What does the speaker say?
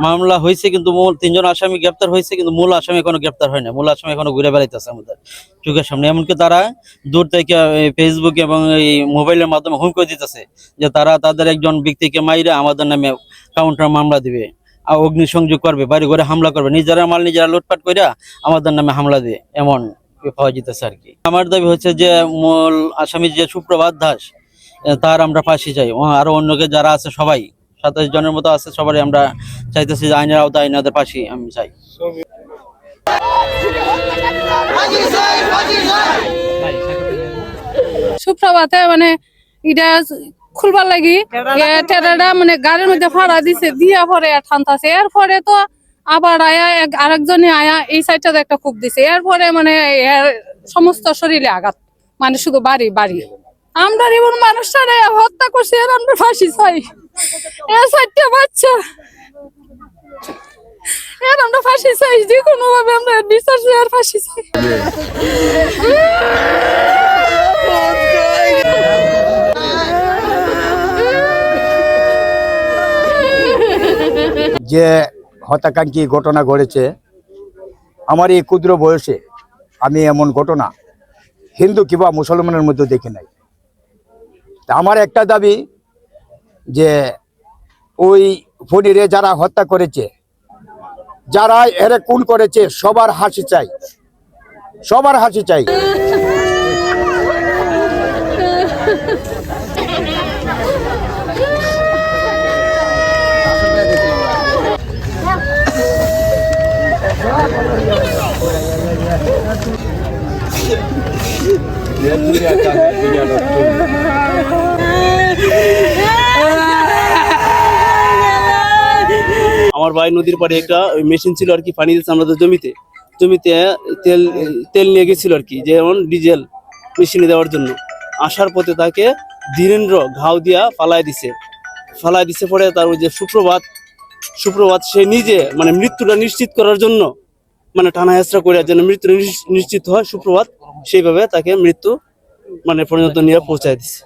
মামলা হয়েছে কিন্তু তিনজন আসামি গ্রেপ্তার হয়েছে, কিন্তু মূল আসামি এখনো গ্রেপ্তার হয় না। মূল আসামি এখনো ঘুরে বেড়াইতেছে আমাদের চোখের সামনে। এমনকি তারা দূর থেকে ফেসবুক এবং এই মোবাইলের মাধ্যমে হুমকি দিতেছে যে তারা তাদের একজন ব্যক্তিকে মাইরে আমাদের নামে কাউন্টার মামলা দিবে, অগ্নিসংযোগ করবে, বাড়ি ঘরে হামলা করবে, নিজেরা মাল নিজেরা লুটপাট করে আমাদের নামে হামলা দিয়ে, এমন পাওয়া যেতেছে আর কি। আমার দাবি হচ্ছে যে মূল আসামি যে সুপ্রভাত দাস, তার আমরা ফাঁসি চাই। আরো অন্যকে যারা আছে সবাই 27 জনের মতো আছে, সবারই আমরা চাইতেছি যে আইনের আওতায় আইনাদের ফাঁসি আমি চাই। সুপ্রভাতে মানে এটা খুলবার লাগি টেরাটা মানে গাড়ির মধ্যে ফাড়া দিছে, দিয়া পরে ঠান্তাছে। এরপরে তো আবার আয়া আরেকজনে আয়া এই সাইডটাতে একটা কূপ দিছে। এরপরে মানে সমস্ত শরীরে আঘাত, মানে শুধু বাড়ি বাড়ি। আমরা এমন মানুষটারে হত্যা করছি, আর আমরা ফাঁসি চাই। এর সাইডটা বাচ্চা, এর আমরা ফাঁসি চাই, যে কোনো ভাবে আমরা বিচার চাই আর ফাঁসি চাই। যে হত্যাকাঙ্ক্ষী ঘটনা ঘটেছে, আমার এই ক্ষুদ্র বয়সে আমি এমন ঘটনা হিন্দু কিংবা মুসলমানের মধ্যে দেখি নাই। তা আমার একটা দাবি যে ওই ফণিরে যারা হত্যা করেছে, যারা এর খুন করেছে, সবার হাসি চাই, সবার হাসি চাই। আমার ভাই নদীর পাড়ে একটা মেশিন ছিল আর কি, পানি দিচ্ছে আমাদের জমিতে তেল নিয়ে গেছিল আর কি, যেমন ডিজেল মেশিনে দেওয়ার জন্য। আসার পথে তাকে ধীরেন্দ্র ঘাও দিয়া ফালাই দিছে পরে তার ওই যে সুপ্রভাত সে নিজে মানে মৃত্যুটা নিশ্চিত করার জন্য, মানে টানা হেঁচড়া করার জন্য মৃত্যু নিশ্চিত হয় সুপ্রভাত, সেইভাবে তাকে মৃত্যু মানে পর্যন্ত নিয়ে পৌঁছায় দিছে।